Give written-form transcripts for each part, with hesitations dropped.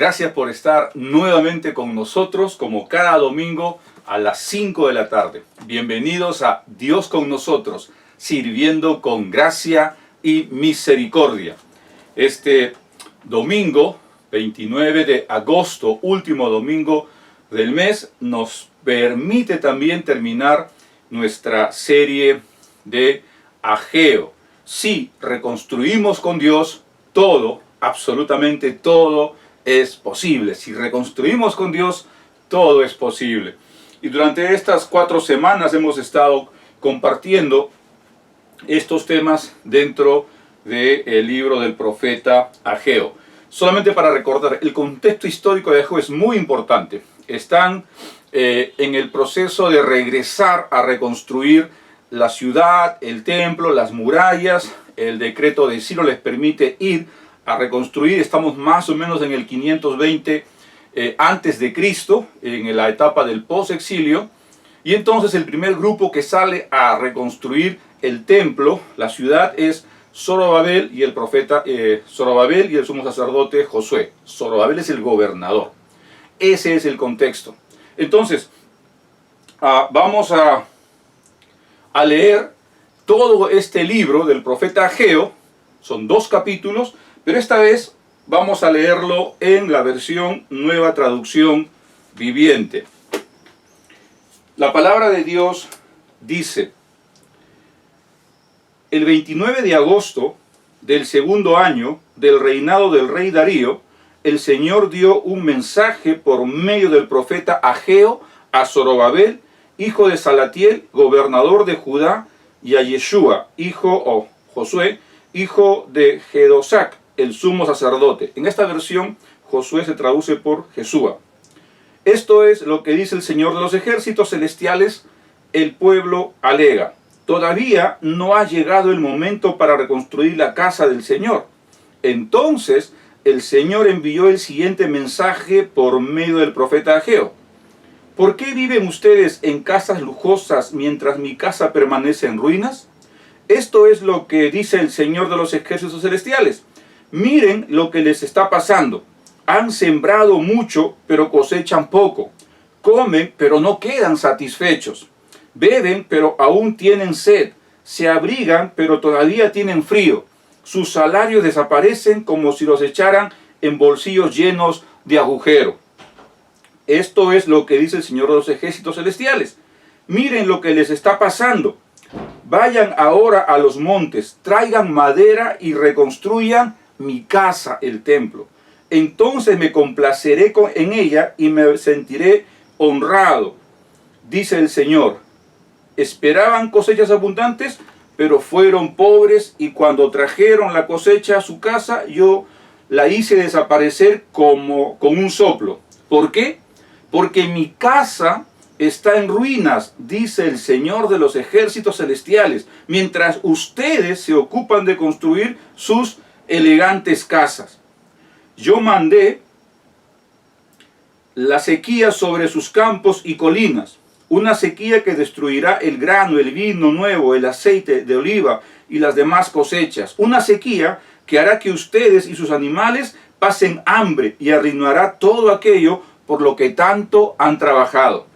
Gracias por estar nuevamente con nosotros, como cada domingo a las 5 de la tarde. Bienvenidos a Dios con nosotros, sirviendo con gracia y misericordia. Este domingo, 29 de agosto, último domingo del mes, nos permite también terminar nuestra serie de Ageo. Si reconstruimos con Dios, todo, absolutamente todo es posible. Si reconstruimos con Dios, todo es posible. Y durante estas 4 semanas hemos estado compartiendo estos temas dentro del libro del profeta Ageo. Solamente para recordar, el contexto histórico de Ageo es muy importante. Están en el proceso de regresar a reconstruir la ciudad, el templo, las murallas. El decreto de Ciro les permite ir a reconstruir. Estamos más o menos en el 520 antes de Cristo, en la etapa del post-exilio. Y entonces el primer grupo que sale a reconstruir el templo, la ciudad, es Zorobabel y el profeta Zorobabel y el sumo sacerdote Josué. Zorobabel es el gobernador. Ese es el contexto. Entonces, vamos a leer todo este libro del profeta Ageo. Son 2 capítulos, pero esta vez vamos a leerlo en la versión Nueva Traducción Viviente. La palabra de Dios dice: el 29 de agosto del segundo año del reinado del rey Darío, el Señor dio un mensaje por medio del profeta Ageo a Zorobabel, hijo de Salatiel, gobernador de Judá, y a Yeshua, Josué, hijo de Jedosac, el sumo sacerdote. En esta versión, Josué se traduce por Jesúa. Esto es lo que dice el Señor de los ejércitos celestiales. El pueblo alega: todavía no ha llegado el momento para reconstruir la casa del Señor. Entonces el Señor envió el siguiente mensaje por medio del profeta Ageo: ¿por qué viven ustedes en casas lujosas mientras mi casa permanece en ruinas? Esto es lo que dice el Señor de los ejércitos celestiales. Miren lo que les está pasando. Han sembrado mucho, pero cosechan poco. Comen, pero no quedan satisfechos. Beben, pero aún tienen sed. Se abrigan, pero todavía tienen frío. Sus salarios desaparecen como si los echaran en bolsillos llenos de agujero. Esto es lo que dice el Señor de los ejércitos celestiales. Miren lo que les está pasando. Vayan ahora a los montes, traigan madera y reconstruyan mi casa, el templo. Entonces me complaceré en ella y me sentiré honrado, dice el Señor. Esperaban cosechas abundantes, pero fueron pobres, y cuando trajeron la cosecha a su casa, yo la hice desaparecer como con un soplo. ¿Por qué? Porque mi casa está en ruinas, dice el Señor de los ejércitos celestiales, mientras ustedes se ocupan de construir sus elegantes casas. Yo mandé la sequía sobre sus campos y colinas, una sequía que destruirá el grano, el vino nuevo, el aceite de oliva y las demás cosechas, una sequía que hará que ustedes y sus animales pasen hambre y arruinará todo aquello por lo que tanto han trabajado.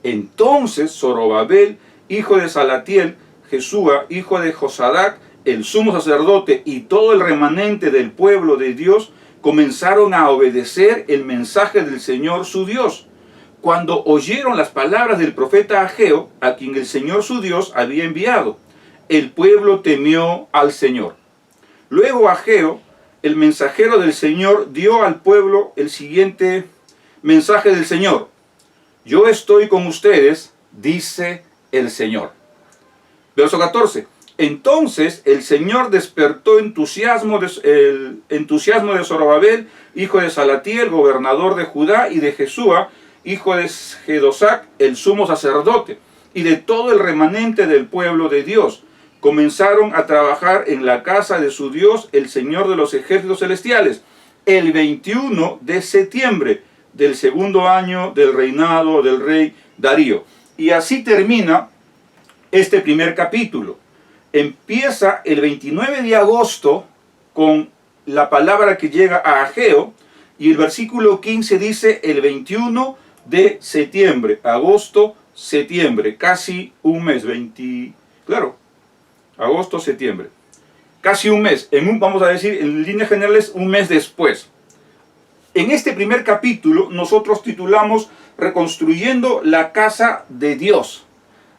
Entonces Zorobabel, hijo de Salatiel, Jesúa, hijo de Josadac, el sumo sacerdote, y todo el remanente del pueblo de Dios comenzaron a obedecer el mensaje del Señor su Dios. Cuando oyeron las palabras del profeta Ageo, a quien el Señor su Dios había enviado, el pueblo temió al Señor. Luego Ageo, el mensajero del Señor, dio al pueblo el siguiente mensaje del Señor: yo estoy con ustedes, dice el Señor. Verso 14. Entonces el Señor despertó el entusiasmo de Zorobabel, hijo de Salatiel, gobernador de Judá, y de Jesúa, hijo de Jedosac, el sumo sacerdote, y de todo el remanente del pueblo de Dios. Comenzaron a trabajar en la casa de su Dios, el Señor de los ejércitos celestiales, el 21 de septiembre del segundo año del reinado del rey Darío. Y así termina este primer capítulo. Empieza el 29 de agosto con la palabra que llega a Ageo, Y el versículo 15 dice el 21 de septiembre, agosto, septiembre, casi un mes, claro, agosto, septiembre, casi un mes, vamos a decir en líneas generales un mes después. En este primer capítulo nosotros titulamos Reconstruyendo la casa de Dios.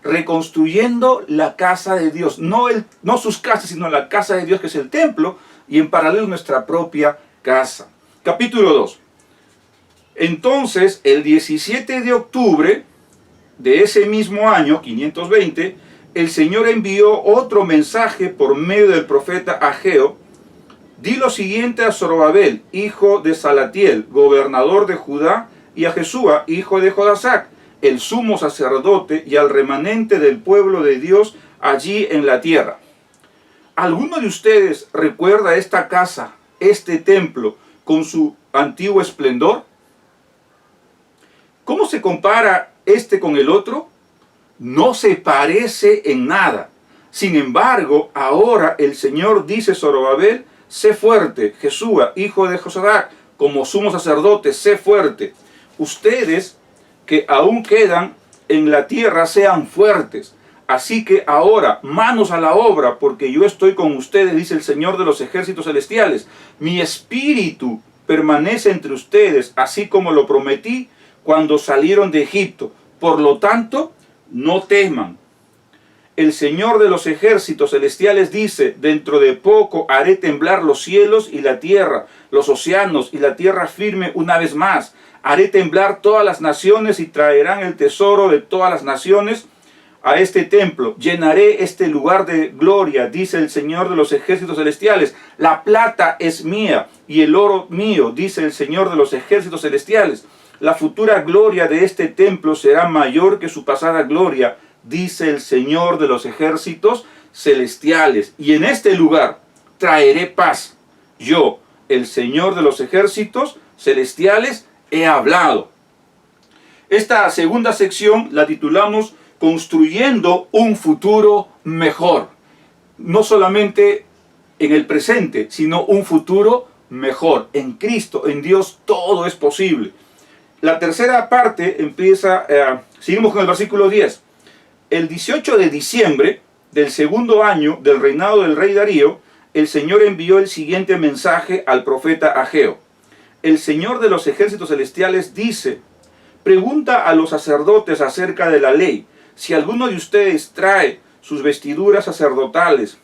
Reconstruyendo la casa de Dios, no sus casas, sino la casa de Dios, que es el templo, y en paralelo nuestra propia casa. Capítulo 2. Entonces, el 17 de octubre de ese mismo año, 520, el Señor envió otro mensaje por medio del profeta Ageo. Di lo siguiente a Zorobabel, hijo de Salatiel, gobernador de Judá, y a Jesúa, hijo de Jodasac, el sumo sacerdote, y al remanente del pueblo de Dios allí en la tierra. ¿Alguno de ustedes recuerda esta casa, este templo, con su antiguo esplendor? ¿Cómo se compara este con el otro? No se parece en nada. Sin embargo, ahora el Señor dice a Zorobabel: sé fuerte, Jesúa, hijo de Josadak, como sumo sacerdote, sé fuerte. Ustedes que aún quedan en la tierra, sean fuertes. Así que ahora, manos a la obra, porque yo estoy con ustedes, dice el Señor de los ejércitos celestiales. Mi espíritu permanece entre ustedes, así como lo prometí cuando salieron de Egipto. Por lo tanto, no teman. El Señor de los ejércitos celestiales dice: dentro de poco haré temblar los cielos y la tierra, los océanos y la tierra firme una vez más. Haré temblar todas las naciones y traerán el tesoro de todas las naciones a este templo. Llenaré este lugar de gloria, dice el Señor de los ejércitos celestiales. La plata es mía y el oro mío, dice el Señor de los ejércitos celestiales. La futura gloria de este templo será mayor que su pasada gloria, dice el Señor de los ejércitos celestiales. Y en este lugar traeré paz. Yo, el Señor de los ejércitos celestiales, he hablado. Esta segunda sección la titulamos Construyendo un futuro mejor. No solamente en el presente, sino un futuro mejor. En Cristo, en Dios, todo es posible. La tercera parte empieza, seguimos con el versículo 10. El 18 de diciembre del segundo año del reinado del rey Darío, el Señor envió el siguiente mensaje al profeta Ageo. El Señor de los ejércitos celestiales dice: pregunta a los sacerdotes acerca de la ley. Si alguno de ustedes trae sus vestiduras sacerdotales,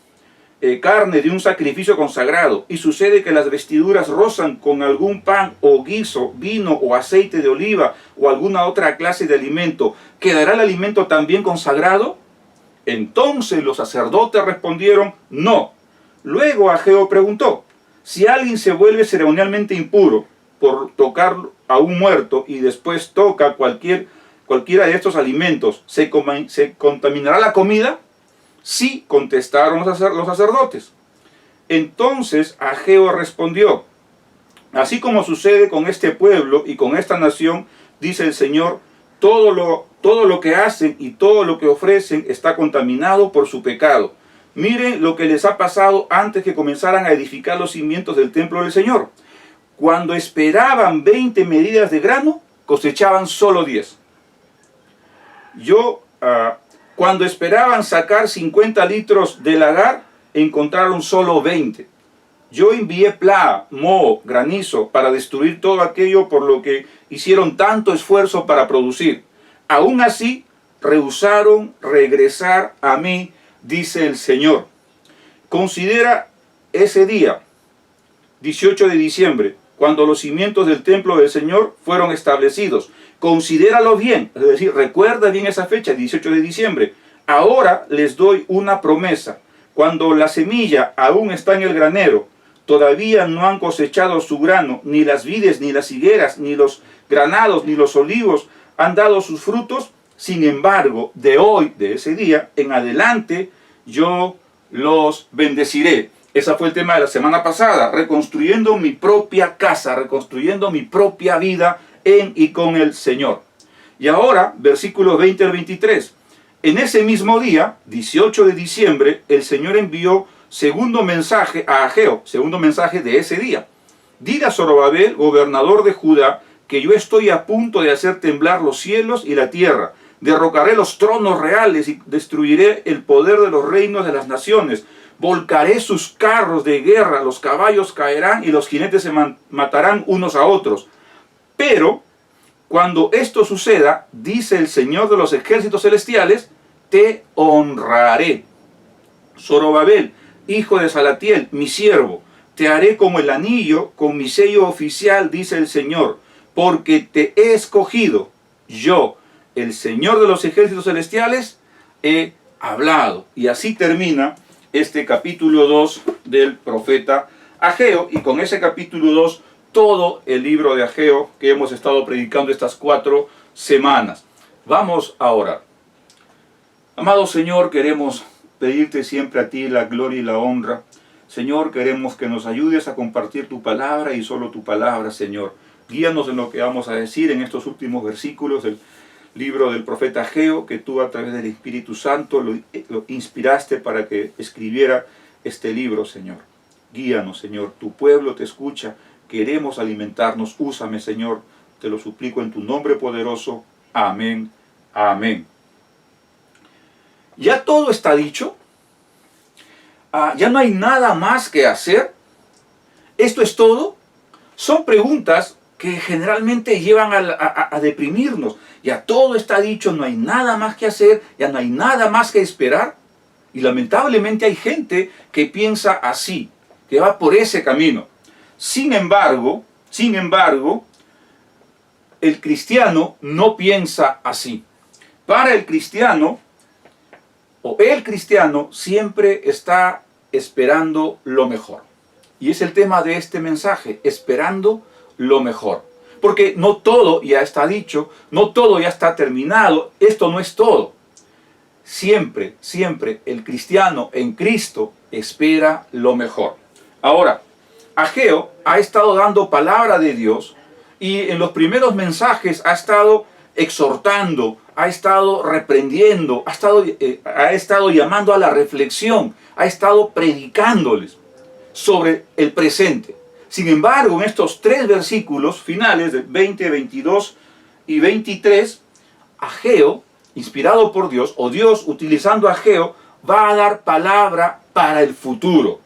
carne de un sacrificio consagrado, y sucede que las vestiduras rozan con algún pan o guiso, vino o aceite de oliva o alguna otra clase de alimento, ¿quedará el alimento también consagrado? Entonces los sacerdotes respondieron: no. Luego Ageo preguntó: si alguien se vuelve ceremonialmente impuro por tocar a un muerto y después toca cualquiera de estos alimentos, ¿se contaminará la comida? Sí, contestaron los sacerdotes. Entonces Ageo respondió: así como sucede con este pueblo y con esta nación, dice el Señor, todo lo que hacen y todo lo que ofrecen está contaminado por su pecado. Miren lo que les ha pasado antes que comenzaran a edificar los cimientos del templo del Señor. Cuando esperaban 20 medidas de grano, cosechaban solo 10. Cuando esperaban sacar 50 litros del lagar, encontraron solo 20. Yo envié plaga, moho, granizo para destruir todo aquello por lo que hicieron tanto esfuerzo para producir. Aún así, rehusaron regresar a mí, dice el Señor. Considera ese día, 18 de diciembre, cuando los cimientos del templo del Señor fueron establecidos. Considéralo bien, es decir, recuerda bien esa fecha, 18 de diciembre. Ahora les doy una promesa. Cuando la semilla aún está en el granero, todavía no han cosechado su grano, ni las vides, ni las higueras, ni los granados, ni los olivos han dado sus frutos. Sin embargo, de hoy, de ese día en adelante, yo los bendeciré. Ese fue el tema de la semana pasada, reconstruyendo mi propia casa, reconstruyendo mi propia vida en y con el Señor. Y ahora, versículos 20 al 23. En ese mismo día, 18 de diciembre, el Señor envió segundo mensaje a Ageo, segundo mensaje de ese día. dile a Zorobabel, gobernador de Judá, que yo estoy a punto de hacer temblar los cielos y la tierra. Derrocaré los tronos reales y destruiré el poder de los reinos de las naciones. Volcaré sus carros de guerra, los caballos caerán y los jinetes se matarán unos a otros. Pero cuando esto suceda, dice el Señor de los ejércitos celestiales, te honraré. Zorobabel, hijo de Salatiel, mi siervo, te haré como el anillo con mi sello oficial, dice el Señor, porque te he escogido. Yo, el Señor de los ejércitos celestiales, he hablado. Y así termina este capítulo 2 del profeta Ageo, y con ese capítulo 2 todo el libro de Ageo que hemos estado predicando estas 4 semanas. Vamos a orar. Amado Señor, queremos pedirte siempre a ti la gloria y la honra. Señor, queremos que nos ayudes a compartir tu palabra y solo tu palabra, Señor. Guíanos en lo que vamos a decir en estos últimos versículos del libro del profeta Ageo, que tú a través del Espíritu Santo lo inspiraste para que escribiera este libro, Señor. Guíanos, Señor. Tu pueblo te escucha. Queremos alimentarnos. Úsame, Señor. Te lo suplico en tu nombre poderoso. Amén. Amén. Ya todo está dicho. Ya no hay nada más que hacer. Esto es todo. Son preguntas que generalmente llevan a deprimirnos. Ya todo está dicho, no hay nada más que hacer, ya no hay nada más que esperar. Y lamentablemente hay gente que piensa así, que va por ese camino. Sin embargo, el cristiano no piensa así. Para el cristiano siempre está esperando lo mejor. Y es el tema de este mensaje, esperando lo mejor. Porque no todo ya está dicho, no todo ya está terminado, esto no es todo. Siempre el cristiano en Cristo espera lo mejor. Ahora, Ageo ha estado dando palabra de Dios y en los primeros mensajes ha estado exhortando, ha estado reprendiendo, ha estado llamando a la reflexión, ha estado predicándoles sobre el presente. Sin embargo, en estos 3 versículos finales, de 20, 22 y 23, Ageo, inspirado por Dios, o Dios utilizando a Ageo, va a dar palabra para el futuro.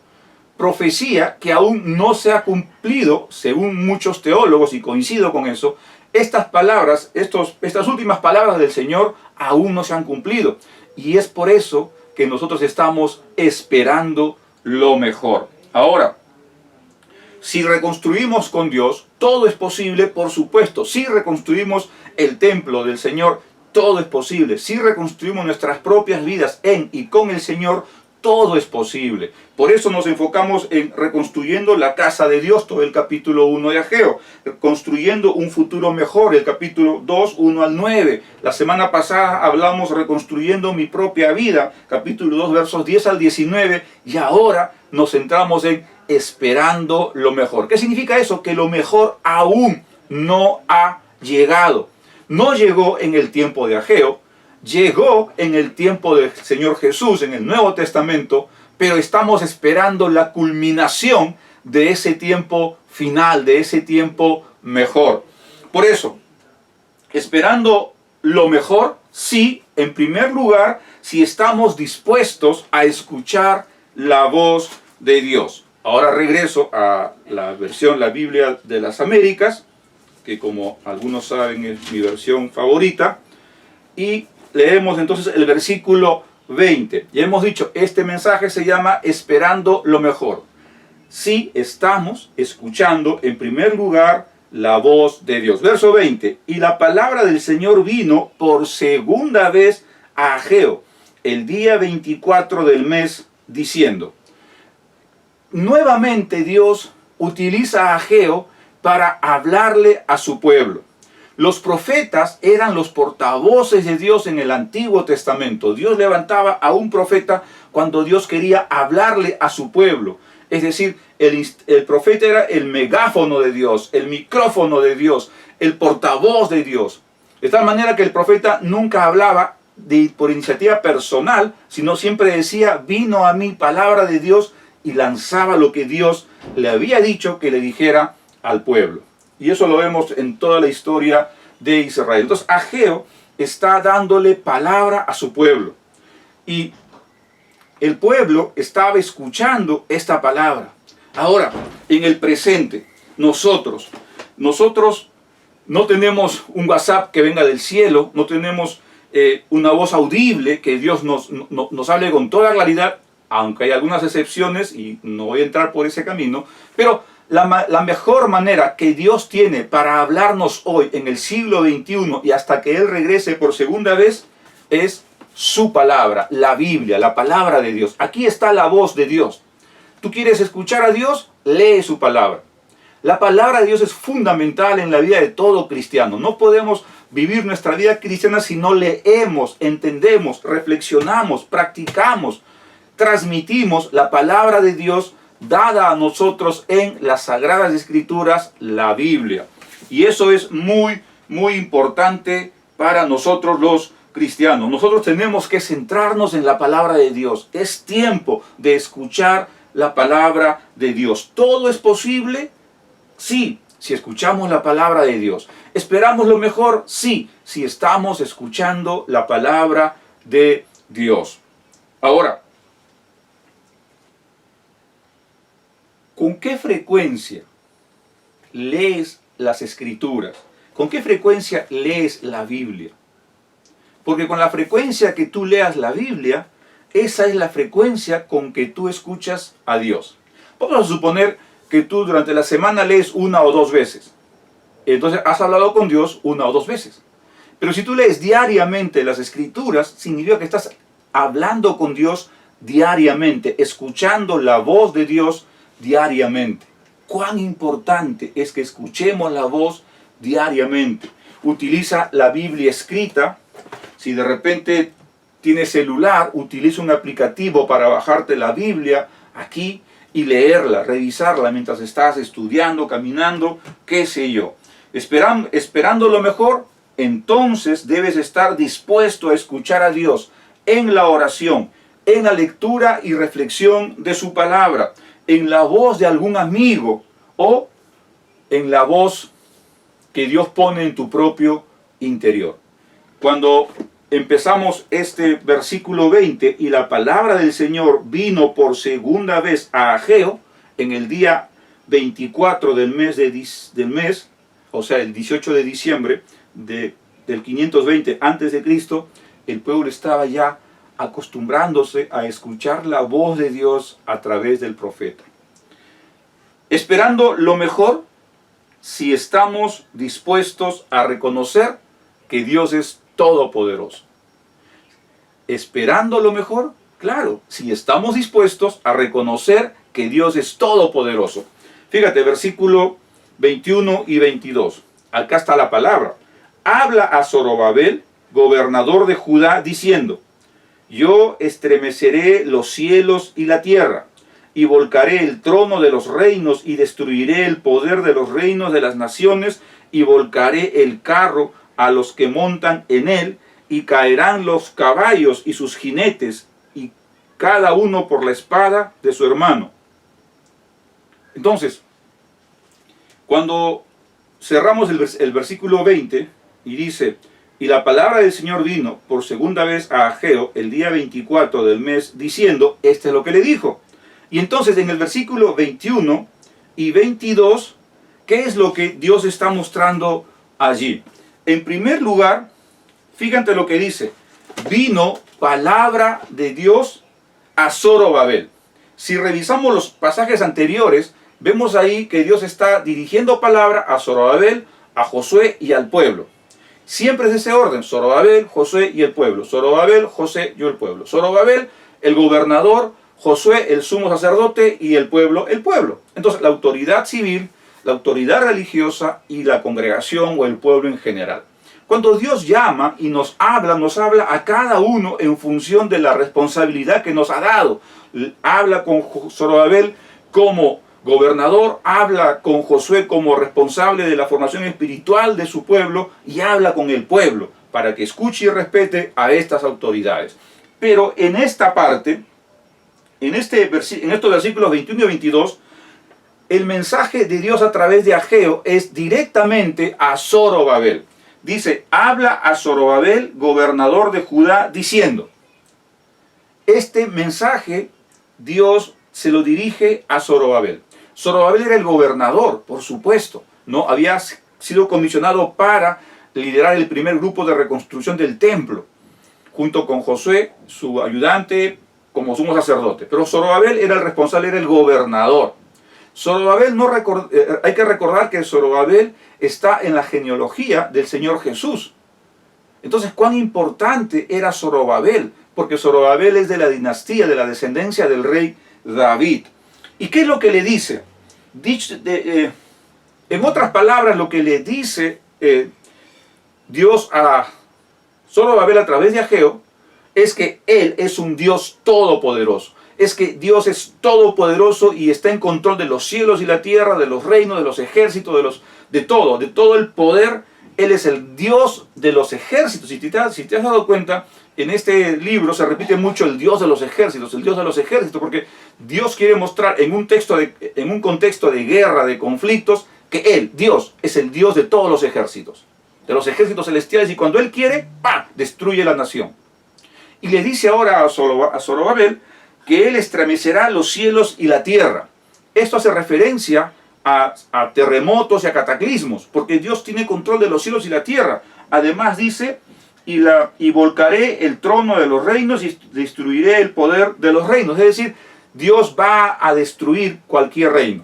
Profecía que aún no se ha cumplido, según muchos teólogos, y coincido con eso. Estas palabras, estas últimas palabras del Señor aún no se han cumplido. Y es por eso que nosotros estamos esperando lo mejor. Ahora, si reconstruimos con Dios, todo es posible, por supuesto. Si reconstruimos el templo del Señor, todo es posible. Si reconstruimos nuestras propias vidas en y con el Señor, todo es posible. Por eso nos enfocamos en reconstruyendo la casa de Dios, todo el capítulo 1 de Ageo. Construyendo un futuro mejor, el capítulo 2, 1 al 9. La semana pasada hablamos reconstruyendo mi propia vida, capítulo 2, versos 10 al 19. Y ahora nos centramos en esperando lo mejor. ¿Qué significa eso? Que lo mejor aún no ha llegado. No llegó en el tiempo de Ageo, llegó en el tiempo del Señor Jesús, en el Nuevo Testamento, pero estamos esperando la culminación de ese tiempo final, de ese tiempo mejor. Por eso, esperando lo mejor, sí, en primer lugar, si estamos dispuestos a escuchar la voz de Dios. Ahora regreso a la Biblia de las Américas, que como algunos saben es mi versión favorita, y leemos entonces el versículo 20. Ya hemos dicho, este mensaje se llama Esperando lo mejor. Sí estamos escuchando en primer lugar la voz de Dios. Verso 20. Y la palabra del Señor vino por segunda vez a Ageo, el día 24 del mes, diciendo. Nuevamente Dios utiliza a Ageo para hablarle a su pueblo. Los profetas eran los portavoces de Dios en el Antiguo Testamento. Dios levantaba a un profeta cuando Dios quería hablarle a su pueblo. Es decir, el profeta era el megáfono de Dios, el micrófono de Dios, el portavoz de Dios. De tal manera que el profeta nunca hablaba por iniciativa personal, sino siempre decía, vino a mí palabra de Dios, y lanzaba lo que Dios le había dicho que le dijera al pueblo. Y eso lo vemos en toda la historia de Israel. Entonces Ageo está dándole palabra a su pueblo. Y el pueblo estaba escuchando esta palabra. Ahora, en el presente, nosotros no tenemos un WhatsApp que venga del cielo, no tenemos una voz audible que Dios nos hable con toda claridad, aunque hay algunas excepciones y no voy a entrar por ese camino, pero la mejor manera que Dios tiene para hablarnos hoy en el siglo XXI y hasta que Él regrese por segunda vez es su palabra, la Biblia, la palabra de Dios. Aquí está la voz de Dios. ¿Tú quieres escuchar a Dios? Lee su palabra. La palabra de Dios es fundamental en la vida de todo cristiano. No podemos vivir nuestra vida cristiana si no leemos, entendemos, reflexionamos, practicamos, transmitimos la palabra de Dios dada a nosotros en las Sagradas Escrituras, la Biblia. Y eso es muy, muy importante para nosotros los cristianos. Nosotros tenemos que centrarnos en la palabra de Dios. Es tiempo de escuchar la palabra de Dios. ¿Todo es posible? Sí, si escuchamos la palabra de Dios. ¿Esperamos lo mejor? Sí, si estamos escuchando la palabra de Dios. Ahora, ¿con qué frecuencia lees las Escrituras? ¿Con qué frecuencia lees la Biblia? Porque con la frecuencia que tú leas la Biblia, esa es la frecuencia con que tú escuchas a Dios. Vamos a suponer que tú durante la semana lees 1 o 2 veces. Entonces has hablado con Dios 1 o 2 veces. Pero si tú lees diariamente las Escrituras, significa que estás hablando con Dios diariamente, escuchando la voz de Dios diariamente. Cuán importante es que escuchemos la voz diariamente. Utiliza la Biblia escrita. Si de repente tienes celular, utiliza un aplicativo para bajarte la Biblia aquí y leerla, revisarla mientras estás estudiando, caminando, qué sé yo. Esperando lo mejor, entonces debes estar dispuesto a escuchar a Dios en la oración, en la lectura y reflexión de su palabra, en la voz de algún amigo o en la voz que Dios pone en tu propio interior. Cuando empezamos este versículo 20 y la palabra del Señor vino por segunda vez a Ageo en el día 24 del mes, o sea, el 18 de diciembre del 520 a.C., el pueblo estaba ya acostumbrándose a escuchar la voz de Dios a través del profeta. Esperando lo mejor, si estamos dispuestos a reconocer que Dios es todopoderoso. Esperando lo mejor, claro, si estamos dispuestos a reconocer que Dios es todopoderoso. Fíjate, versículo 21 y 22. Acá está la palabra. Habla a Zorobabel, gobernador de Judá, diciendo: yo estremeceré los cielos y la tierra, y volcaré el trono de los reinos, y destruiré el poder de los reinos de las naciones, y volcaré el carro a los que montan en él, y caerán los caballos y sus jinetes, y cada uno por la espada de su hermano. Entonces, cuando cerramos el versículo 20, y dice: y la palabra del Señor vino por segunda vez a Ageo el día 24 del mes, diciendo, este es lo que le dijo. Y entonces en el versículo 21 y 22, ¿qué es lo que Dios está mostrando allí? En primer lugar, fíjate lo que dice: vino palabra de Dios a Zorobabel. Si revisamos los pasajes anteriores, vemos ahí que Dios está dirigiendo palabra a Zorobabel, a Josué y al pueblo. Siempre es ese orden: Zorobabel, Josué y el pueblo. Zorobabel, Josué y el pueblo. Zorobabel, el gobernador; Josué, el sumo sacerdote; y el pueblo, el pueblo. Entonces, la autoridad civil, la autoridad religiosa y la congregación o el pueblo en general. Cuando Dios llama y nos habla a cada uno en función de la responsabilidad que nos ha dado. Habla con Zorobabel como gobernador, habla con Josué como responsable de la formación espiritual de su pueblo, y habla con el pueblo para que escuche y respete a estas autoridades. Pero en esta parte, en estos versículos 21 y 22, el mensaje de Dios a través de Ageo es directamente a Zorobabel. Dice, habla a Zorobabel, gobernador de Judá, diciendo, este mensaje Dios se lo dirige a Zorobabel. Zorobabel era el gobernador, por supuesto, ¿no? Había sido comisionado para liderar el primer grupo de reconstrucción del templo, junto con Josué, su ayudante, como sumo sacerdote. Pero Zorobabel era el responsable, era el gobernador. Zorobabel hay que recordar que Zorobabel está en la genealogía del Señor Jesús. Entonces, ¿cuán importante era Zorobabel? Porque Zorobabel es de la dinastía, de la descendencia del rey David. ¿Y qué es lo que le dice? En otras palabras, lo que le dice Dios a Zorobabel a través de Ageo es que Él es un Dios todopoderoso. Es que Dios es todopoderoso y está en control de los cielos y la tierra, de los reinos, de los ejércitos, de todo el poder. Él es el Dios de los ejércitos. Si te has dado cuenta, en este libro se repite mucho el Dios de los ejércitos, porque Dios quiere mostrar en un contexto de guerra, de conflictos, que Él, Dios, es el Dios de todos los ejércitos celestiales, y cuando Él quiere, ¡pam!, destruye la nación. Y le dice ahora a Zorobabel que Él estremecerá los cielos y la tierra. Esto hace referencia a terremotos y a cataclismos, porque Dios tiene control de los cielos y la tierra. Además dice, y volcaré el trono de los reinos y destruiré el poder de los reinos. Es decir, Dios va a destruir cualquier reino.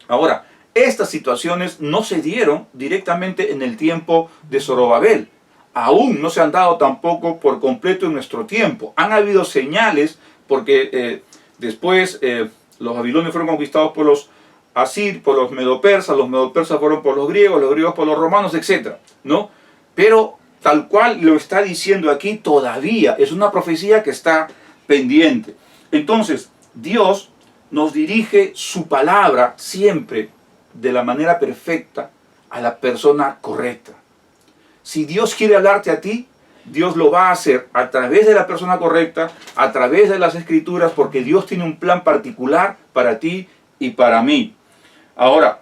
Ahora, estas situaciones no se dieron directamente en el tiempo de Zorobabel. Aún no se han dado tampoco por completo en nuestro tiempo. Han habido señales, porque después los babilonios fueron conquistados por los asirios, por los medopersas fueron por los griegos por los romanos, etc., ¿no? Pero tal cual lo está diciendo aquí, todavía es una profecía que está pendiente. Entonces, Dios nos dirige su palabra siempre de la manera perfecta a la persona correcta. Si Dios quiere hablarte a ti, Dios lo va a hacer a través de la persona correcta, a través de las Escrituras, porque Dios tiene un plan particular para ti y para mí. Ahora,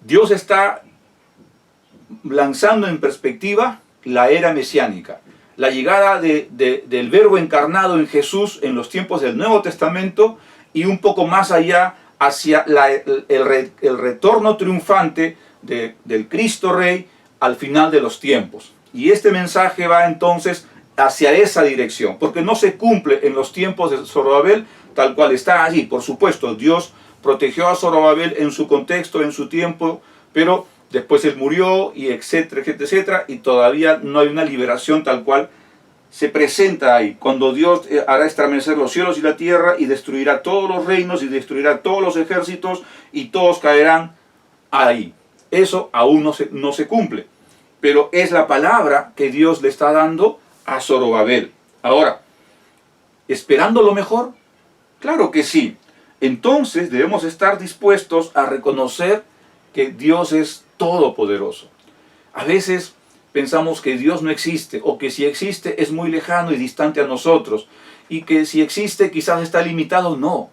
Dios está lanzando en perspectiva la era mesiánica, la llegada del Verbo encarnado en Jesús en los tiempos del Nuevo Testamento, y un poco más allá hacia el retorno triunfante del Cristo Rey al final de los tiempos. Y este mensaje va entonces hacia esa dirección, porque no se cumple en los tiempos de Zorobabel tal cual está allí. Por supuesto, Dios protegió a Zorobabel en su contexto, en su tiempo, pero después él murió, y etcétera, etcétera, etcétera, y todavía no hay una liberación tal cual se presenta ahí, cuando Dios hará estremecer los cielos y la tierra, y destruirá todos los reinos, y destruirá todos los ejércitos, y todos caerán ahí. Eso aún no se cumple, pero es la palabra que Dios le está dando a Zorobabel. Ahora, ¿esperando lo mejor? Claro que sí. Entonces debemos estar dispuestos a reconocer que Dios es todopoderoso. A veces pensamos que Dios no existe, o que si existe es muy lejano y distante a nosotros, y que si existe quizás está limitado. No,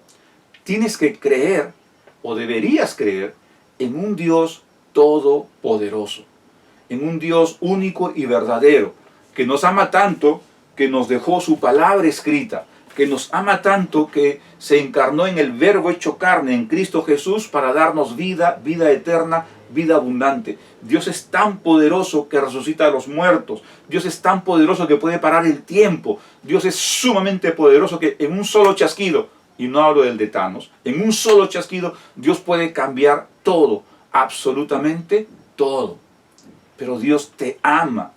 tienes que creer, o deberías creer, en un Dios todopoderoso, en un Dios único y verdadero, que nos ama tanto que nos dejó su palabra escrita, que nos ama tanto que se encarnó en el Verbo hecho carne, en Cristo Jesús, para darnos vida, vida eterna, vida abundante. Dios es tan poderoso que resucita a los muertos. Dios es tan poderoso que puede parar el tiempo. Dios es sumamente poderoso que en un solo chasquido, y no hablo del de Thanos, en un solo chasquido Dios puede cambiar todo, absolutamente todo. Pero Dios te ama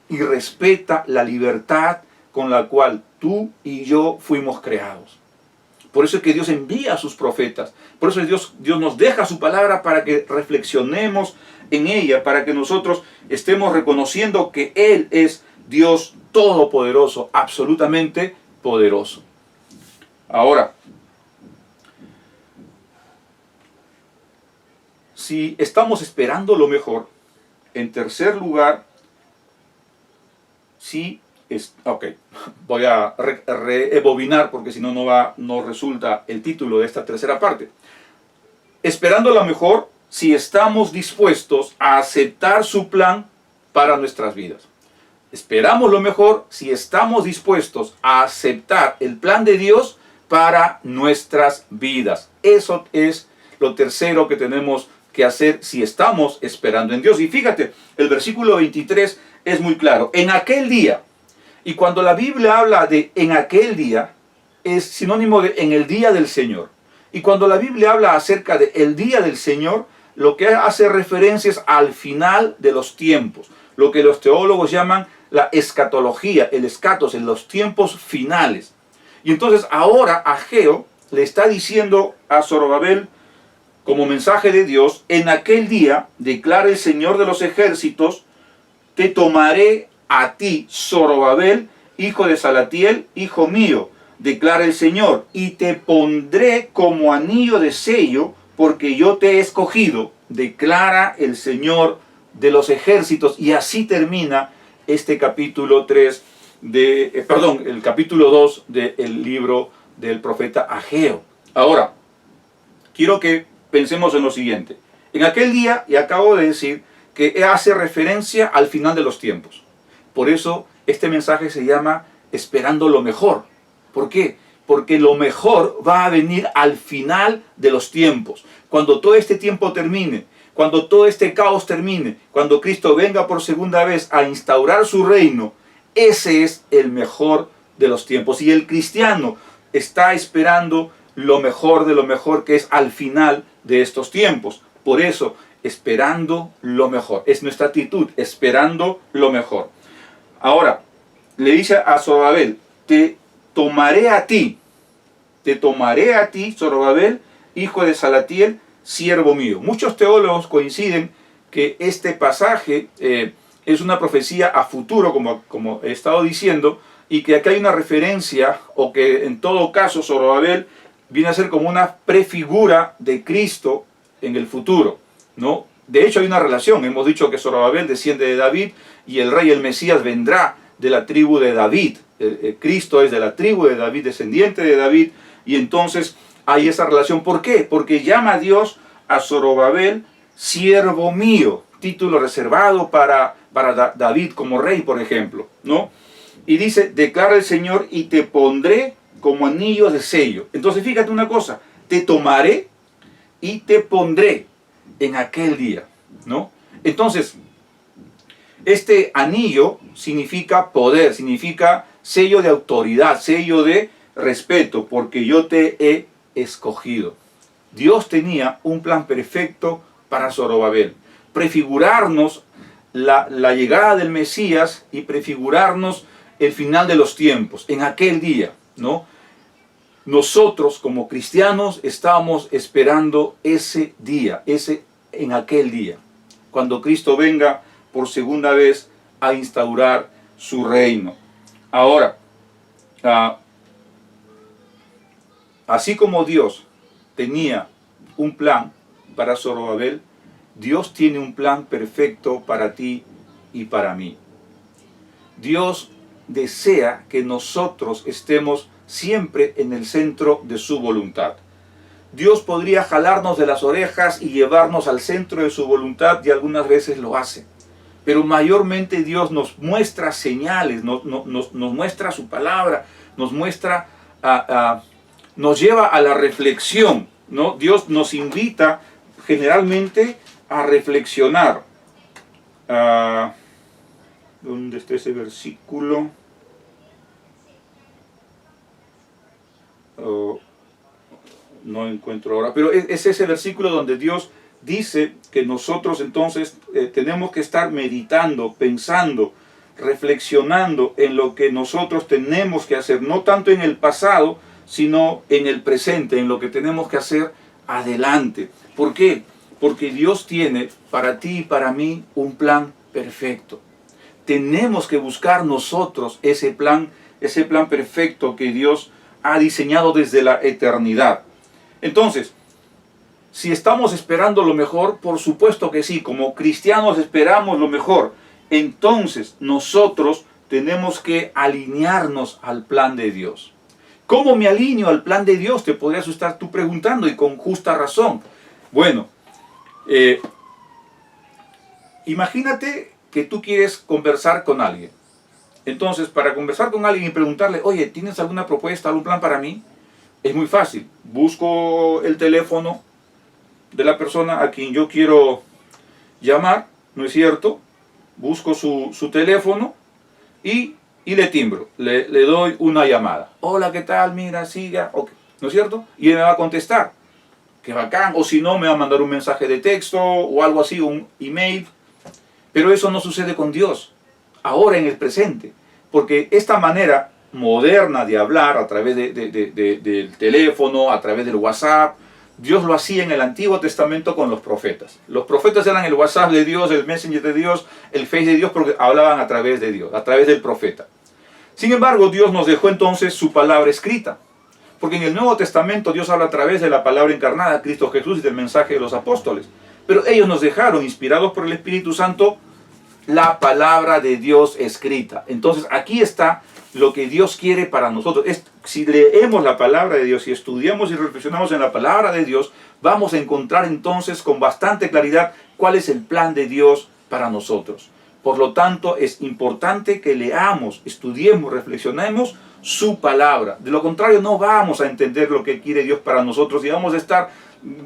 y respeta la libertad con la cual tú y yo fuimos creados. Por eso es que Dios envía a sus profetas. Por eso Dios nos deja su palabra para que reflexionemos en ella, para que nosotros estemos reconociendo que Él es Dios todopoderoso, absolutamente poderoso. Ahora, si estamos esperando lo mejor, en tercer lugar, voy a rebobinar porque si no, no resulta el título de esta tercera parte. esperando lo mejor si estamos dispuestos a aceptar su plan para nuestras vidas. Esperamos lo mejor si estamos dispuestos a aceptar el plan de Dios para nuestras vidas. Eso es lo tercero que tenemos que hacer si estamos esperando en Dios. Y fíjate, el versículo 23 es muy claro. En aquel día, y cuando la Biblia habla de en aquel día, es sinónimo de en el día del Señor. Y cuando la Biblia habla acerca de el día del Señor, lo que hace referencia es al final de los tiempos, lo que los teólogos llaman la escatología, el escatos, en los tiempos finales. Y entonces ahora Ageo le está diciendo a Zorobabel, como mensaje de Dios, en aquel día, declara el Señor de los ejércitos, te tomaré a ti, Zorobabel, hijo de Salatiel, hijo mío, declara el Señor, y te pondré como anillo de sello, porque yo te he escogido, declara el Señor de los ejércitos. Y así termina este capítulo 3 el capítulo 2 del libro del profeta Ageo. Ahora, quiero que pensemos en lo siguiente. En aquel día, y acabo de decir, que hace referencia al final de los tiempos. Por eso este mensaje se llama Esperando lo mejor. ¿Por qué? Porque lo mejor va a venir al final de los tiempos. Cuando todo este tiempo termine, cuando todo este caos termine, cuando Cristo venga por segunda vez a instaurar su reino, ese es el mejor de los tiempos. Y el cristiano está esperando lo mejor de lo mejor, que es al final de estos tiempos. Por eso, esperando lo mejor. Es nuestra actitud, esperando lo mejor. Ahora, le dice a Zorobabel, te tomaré a ti, Zorobabel, hijo de Salatiel, siervo mío. Muchos teólogos coinciden que este pasaje es una profecía a futuro, como he estado diciendo, y que aquí hay una referencia, o que en todo caso Zorobabel viene a ser como una prefigura de Cristo en el futuro, ¿no? De hecho hay una relación, hemos dicho que Zorobabel desciende de David y el rey, el Mesías, vendrá de la tribu de David. Cristo es de la tribu de David, descendiente de David, y entonces hay esa relación. ¿Por qué? Porque llama a Dios a Zorobabel siervo mío, título reservado para David como rey, por ejemplo, ¿no? Y dice, declara el Señor, y te pondré como anillo de sello. Entonces fíjate una cosa, te tomaré y te pondré en aquel día, ¿no? Entonces, este anillo significa poder, significa sello de autoridad, sello de respeto, porque yo te he escogido. Dios tenía un plan perfecto para Zorobabel, prefigurarnos la llegada del Mesías y prefigurarnos el final de los tiempos, en aquel día, ¿no? Nosotros como cristianos estamos esperando ese día, en aquel día, cuando Cristo venga por segunda vez a instaurar su reino. Ahora, así como Dios tenía un plan para Zorobabel, Dios tiene un plan perfecto para ti y para mí. Dios desea que nosotros estemos siempre en el centro de su voluntad. Dios podría jalarnos de las orejas y llevarnos al centro de su voluntad, y algunas veces lo hace. Pero mayormente Dios nos muestra señales, nos muestra su palabra, nos muestra, nos lleva a la reflexión, ¿no? Dios nos invita generalmente a reflexionar. ¿Dónde está ese versículo? No encuentro ahora, pero es ese versículo donde Dios dice que nosotros entonces tenemos que estar meditando, pensando, reflexionando en lo que nosotros tenemos que hacer, no tanto en el pasado, sino en el presente, en lo que tenemos que hacer adelante. ¿Por qué? Porque Dios tiene para ti y para mí un plan perfecto. Tenemos que buscar nosotros ese plan perfecto que Dios ha diseñado desde la eternidad. Entonces, si estamos esperando lo mejor, por supuesto que sí, como cristianos esperamos lo mejor. Entonces, nosotros tenemos que alinearnos al plan de Dios. ¿Cómo me alineo al plan de Dios? Te podrías estar tú preguntando, y con justa razón. Bueno, imagínate que tú quieres conversar con alguien. Entonces, para conversar con alguien y preguntarle, oye, ¿tienes alguna propuesta, algún plan para mí? Es muy fácil. Busco el teléfono de la persona a quien yo quiero llamar, ¿no es cierto? Busco su teléfono y le timbro, le doy una llamada. Hola, ¿qué tal? Mira, siga, okay, ¿no es cierto? Y él me va a contestar. Qué bacán. O si no, me va a mandar un mensaje de texto o algo así, un email. Pero eso no sucede con Dios, ahora en el presente. Porque esta manera moderna de hablar a través del teléfono, a través del WhatsApp, Dios lo hacía en el Antiguo Testamento con los profetas. Los profetas eran el WhatsApp de Dios, el Messenger de Dios, el Face de Dios, porque hablaban a través de Dios, a través del profeta. Sin embargo, Dios nos dejó entonces su palabra escrita. Porque en el Nuevo Testamento Dios habla a través de la palabra encarnada, Cristo Jesús, y del mensaje de los apóstoles. Pero ellos nos dejaron, inspirados por el Espíritu Santo, la palabra de Dios escrita. Entonces aquí está lo que Dios quiere para nosotros. Si leemos la palabra de Dios y estudiamos y reflexionamos en la palabra de Dios, vamos a encontrar entonces con bastante claridad cuál es el plan de Dios para nosotros. Por lo tanto, es importante que leamos, estudiemos, reflexionemos su palabra. De lo contrario, no vamos a entender lo que quiere Dios para nosotros y vamos a estar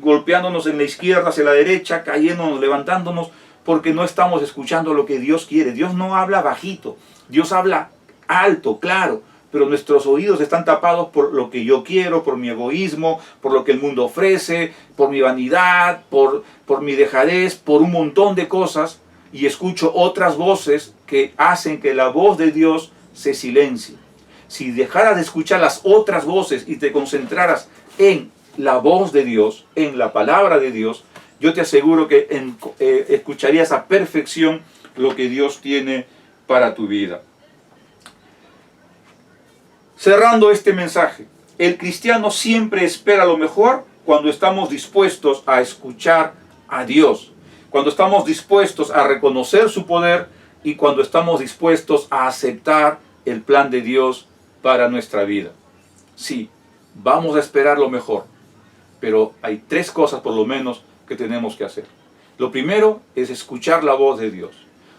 golpeándonos en la izquierda, hacia la derecha, cayéndonos, levantándonos, porque no estamos escuchando lo que Dios quiere. Dios no habla bajito, Dios habla alto, claro, pero nuestros oídos están tapados por lo que yo quiero, por mi egoísmo, por lo que el mundo ofrece, por mi vanidad, por mi dejadez, por un montón de cosas, y escucho otras voces que hacen que la voz de Dios se silencie. Si dejaras de escuchar las otras voces y te concentraras en la voz de Dios, en la palabra de Dios, yo te aseguro que escucharías a perfección lo que Dios tiene para tu vida. Cerrando este mensaje, el cristiano siempre espera lo mejor cuando estamos dispuestos a escuchar a Dios, cuando estamos dispuestos a reconocer su poder y cuando estamos dispuestos a aceptar el plan de Dios para nuestra vida. Sí, vamos a esperar lo mejor, pero hay tres cosas por lo menos que tenemos que hacer. Lo primero es escuchar la voz de Dios.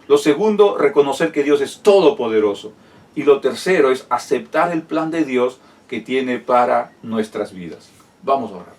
Lo segundo, reconocer que Dios es todopoderoso. Y lo tercero es aceptar el plan de Dios que tiene para nuestras vidas. Vamos a orar.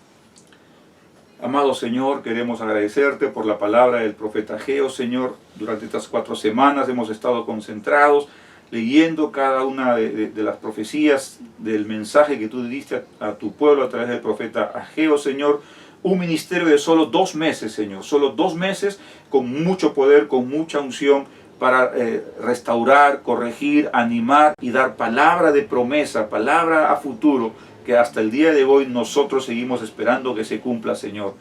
Amado Señor, queremos agradecerte por la palabra del profeta Ageo, Señor. Durante estas 4 semanas hemos estado concentrados, leyendo cada una de las profecías del mensaje que tú diste a tu pueblo a través del profeta Ageo, Señor. Un ministerio de solo 2 meses, Señor. Solo 2 meses con mucho poder, con mucha unción para restaurar, corregir, animar y dar palabra de promesa, palabra a futuro, que hasta el día de hoy nosotros seguimos esperando que se cumpla, Señor,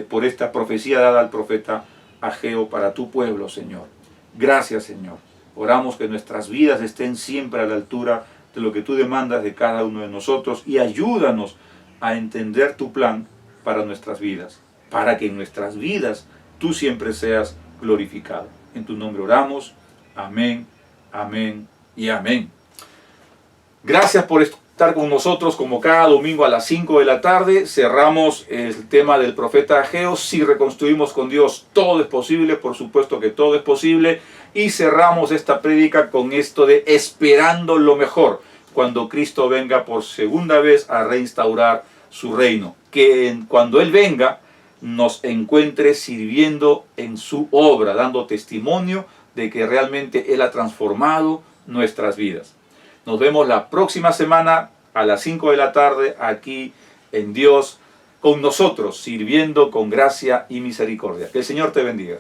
por esta profecía dada al profeta Ageo para tu pueblo, Señor. Gracias, Señor. Oramos que nuestras vidas estén siempre a la altura de lo que tú demandas de cada uno de nosotros y ayúdanos a entender tu plan para nuestras vidas, para que en nuestras vidas tú siempre seas glorificado. En tu nombre oramos. Amén, amén y amén. Gracias por estar con nosotros como cada domingo a las 5 de la tarde. Cerramos el tema del profeta Ageo. Si reconstruimos con Dios, todo es posible. Por supuesto que todo es posible. Y cerramos esta prédica con esto de esperando lo mejor, cuando Cristo venga por segunda vez a reinstaurar su reino. Que cuando Él venga, nos encuentre sirviendo en su obra, dando testimonio de que realmente Él ha transformado nuestras vidas. Nos vemos la próxima semana a las 5 de la tarde aquí en Dios, con nosotros, sirviendo con gracia y misericordia. Que el Señor te bendiga.